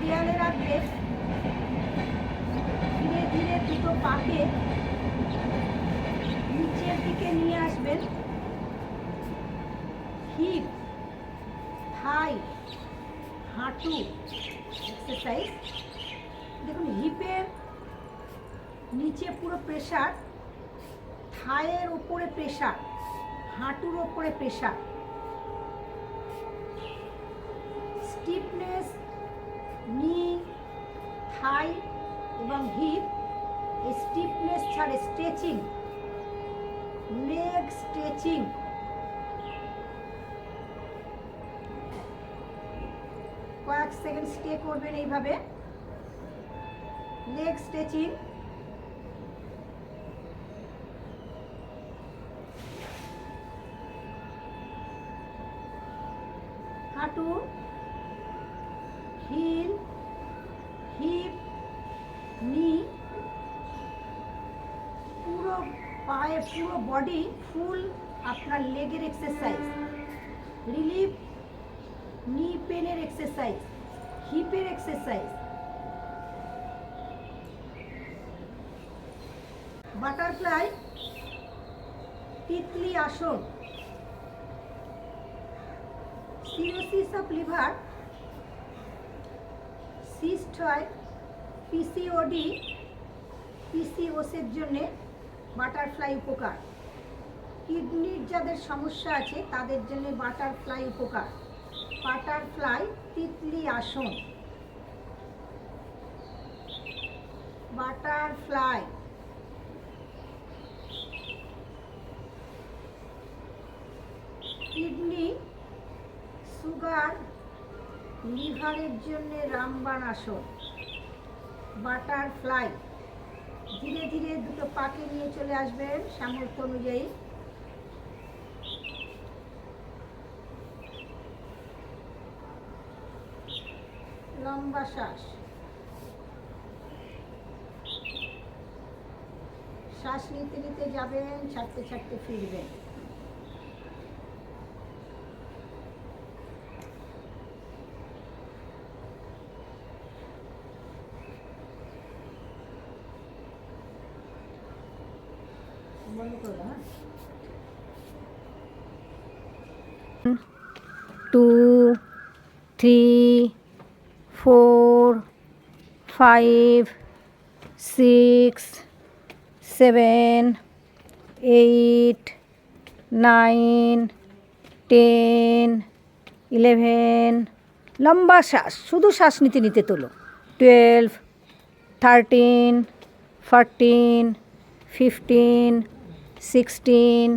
দেয়ালে রাখবেন। ধীরে ধীরে দুটো পাকে নিচের দিকে নিয়ে আসবেন। হিপ, থাই, হাঁটু এক্সারসাইজ। দেখুন হিপের নিচে পুরো প্রেশার, থাইয়ের ওপরে প্রেশার, হাঁটুর ওপরে প্রেশার। স্টিফনেস নি, থাই এবং হিপ, এই স্টিফনেস ছাড়ে স্ট্রেচিং, লেগ স্ট্রেচিং। কয়েক সেকেন্ড স্টে করবেন এইভাবে, লেগ স্ট্রেচিং। হাঁটু, হিল, হিপ, নি, পুরো পায়ে পুরো বডি ফুল আপনার লেগের এক্সারসাইজ। রিলিফ নি পেনের এক্সারসাইজ, হিপের এক্সারসাইজ। বাটারফ্লাই, তিতলি আসন। সিরোসিস অফ লিভার, সিস্ট হয়, পিসিওডি, পিসিওসের জন্যে বাটারফ্লাই উপকার। কিডনির যাদের সমস্যা আছে তাদের জন্য বাটারফ্লাই উপকার। বাটারফ্লাই তিতলি আসন। বাটারফ্লাই। কিডনি, সুগার, লিভারের জন্য রামবাণ আসন। বাটারফ্লাই। ধীরে ধীরে দুটো পাকে নিয়ে চলে আসবেন সামর্থ্য অনুযায়ী। লম্বা শ্বাস। শ্বাস নিতে নিতে যাবেন, ছাড়তে ছাড়তে ফিরবেন। বন্ধ করো, হ্যাঁ। 2, 3, 4, 5, 6, 7, 8, 9, 10, 11। লম্বা শ্বাস, শুধু শ্বাস নিতে নিতে তোলো। 12, 13, 14, 15, 16,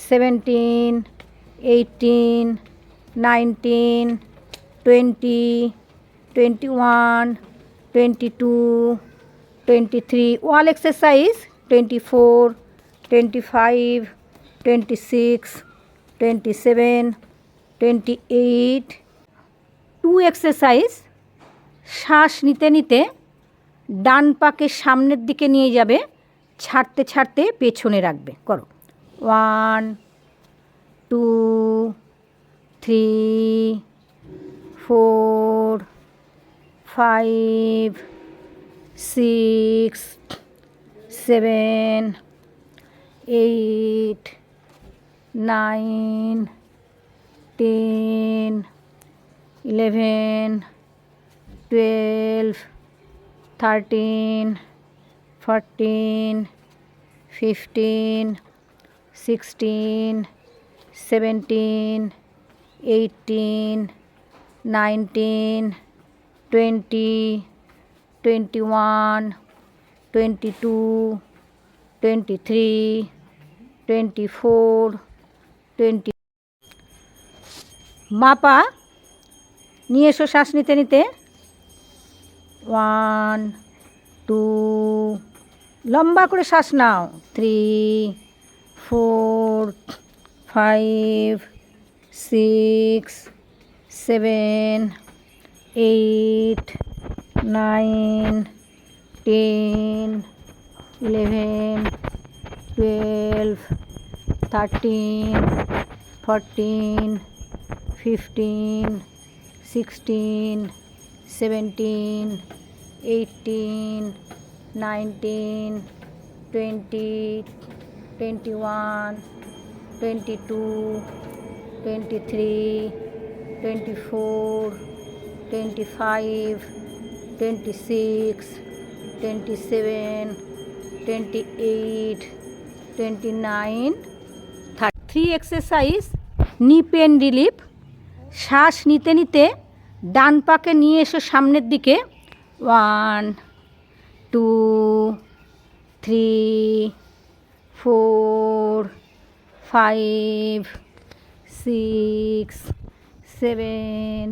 17, 18, 19, 20, 21, 22, 23. Wall exercise 24, 25, 26, 27, 28. 2 এক্সারসাইজ। শ্বাস নিতে নিতে ডান পাকে সামনের দিকে নিয়ে যাবে, ছাড়তে ছাড়তে পেছনে রাখবে। করো। 1, 2, 3, 4, 5, 6, 7, 8, 9, 10, 11, 12, 13, 14, 15, 16, 17, 18, 19, 20, 21, 22, 23, 24, 20। মাপা নিয়ে এসো শ্বাস নিতে নিতে। 1, 2, লম্বা করে শ্বাস নাও। 3, 4, 5, 6, 7, 8, 9, 10, 11, 12, 13, 14, 15, 16, 17, 18, 19, 20, 21, 22, 23, 24, 25, 26, 27, 28, 29, 30. 3 এক্সারসাইজ নি পেন রিলিফ। শ্বাস নিতে নিতে ডান পাকে নিয়ে এসো সামনের দিকে। 1, 2, 3, 4, 5, 6, 7,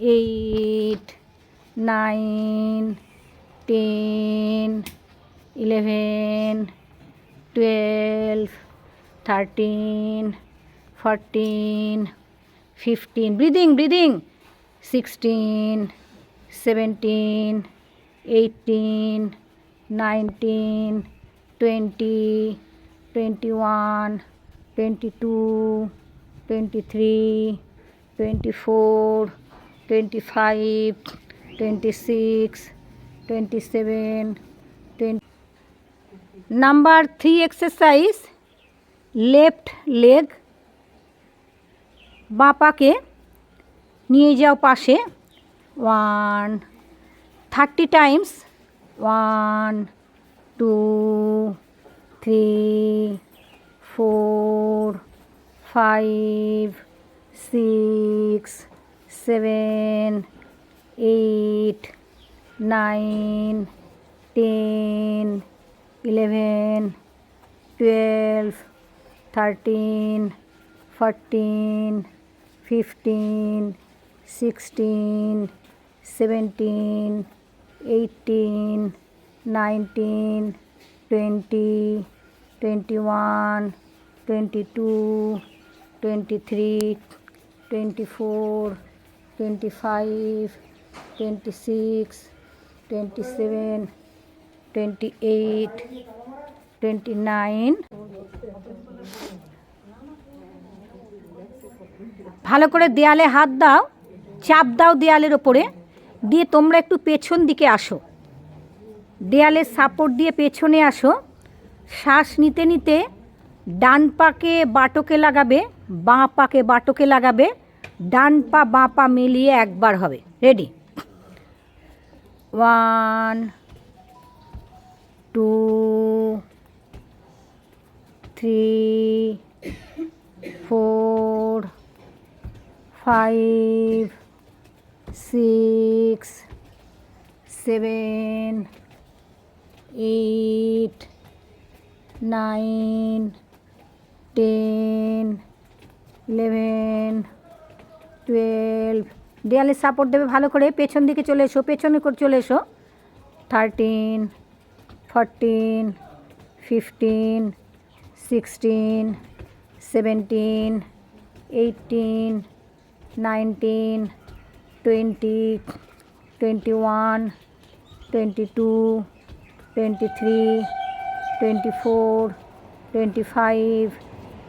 8, 9, 10, 11, 12, 13, 14, 15. Breathing. 16, 17, 18, 19, 20, 21, 22, 23, 24, 25, 26, 27, 20. Number 3 exercise, left leg, বাঁ পাকে নিয়ে যাও পাশে। 1, 30 times. 1, 2, 3, 4, 5, 6, 7, 8, 9, 10, 11, 12, 13, 14, 15, 16, 17, 18, 19, 20, 21, 22, 23, 24, 25, 26, 27, 28, 29. ভালো করে দেয়ালে হাত দাও, চাপ দাও দেয়ালের ওপরে, দিয়ে তোমরা একটু পেছন দিকে আসো, দেয়ালের সাপোর্ট দিয়ে পেছনে আসো। শ্বাস নিতে নিতে ডান পাকে বাটোকে লাগাবে, বাঁ পাকে বাটোকে লাগাবে, ডান পা বাঁ পা মিলিয়ে একবার হবে। রেডি? 1, 2, 3, 4, 5, 6, 7, 8, 9, 10, 11, 12. দেয়ালে সাপোর্ট দেবে ভালো করে, পেছন দিকে চলে এসো, পেছনে করে চলে এসো। 13, 14, 15, 16, 17, 18, 19, 20, 21, 22, 23, 24, 25,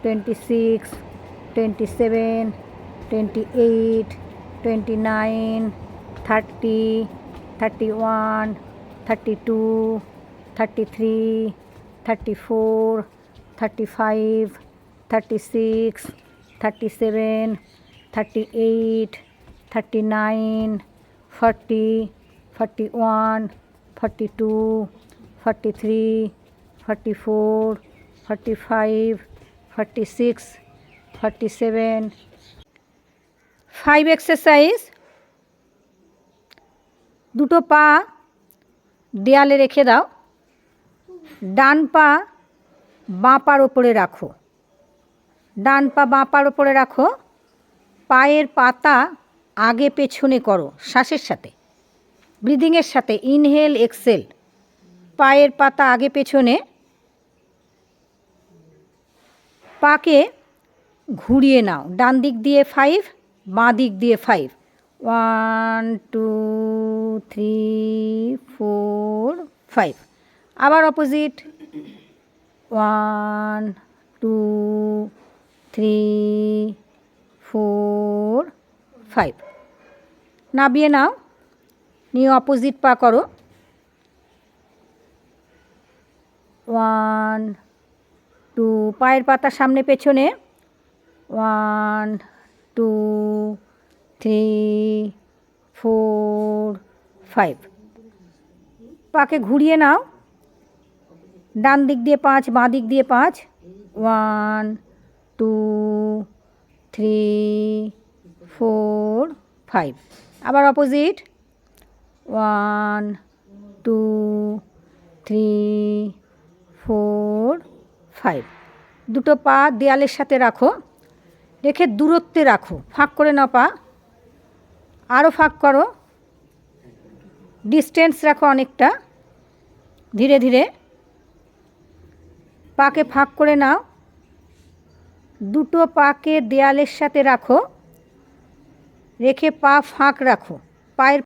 26, 27, 28, 29, 30, 31, 32, 33, 34, 35, 36, 37, 38, 39, 40, 41, 42, 43, 44, 45, 46, 47. 5 এক্সারসাইজ। দুটো পা দেয়ালে রেখে দাও, ডান পা বাঁ পার ওপরে রাখো, ডান পা বাঁ পার ওপরে রাখো, পায়ের পাতা আগে পেছনে করো শ্বাসের সাথে, ব্রিদিংয়ের সাথে। ইনহেল এক্সেল, পায়ের পাতা আগে পেছনে, পাকে ঘুরিয়ে নাও, ডান দিক দিয়ে 5, বাঁ দিক দিয়ে 5। 1, 2, 3, 4, 5। আবার অপোজিট। 1, 2, 3, 4, 5। নাবিয়ে নাও, নিয়ে অপোজিট পা করো। 1 2, পায়ের পাতা সামনে পেছনে। 1 2 3 4 5। পাকে ঘুরিয়ে নাও, ডান দিক দিয়ে 5, বাঁ দিক দিয়ে 5। 1 2 3 4 5। আবার অপোজিট। 1 2 3 4 5। দুটো পা দেয়ালের সাথে রাখো, রেখে দূরত্বে রাখো, ফাঁক করে নাও পা, আরও ফাঁক করো, ডিস্টেন্স রাখো অনেকটা। ধীরে ধীরে পাকে ফাঁক করে নাও, দুটো পাকে দেয়ালের সাথে রাখো, রেখে পা ফাঁক রাখো, পায়ের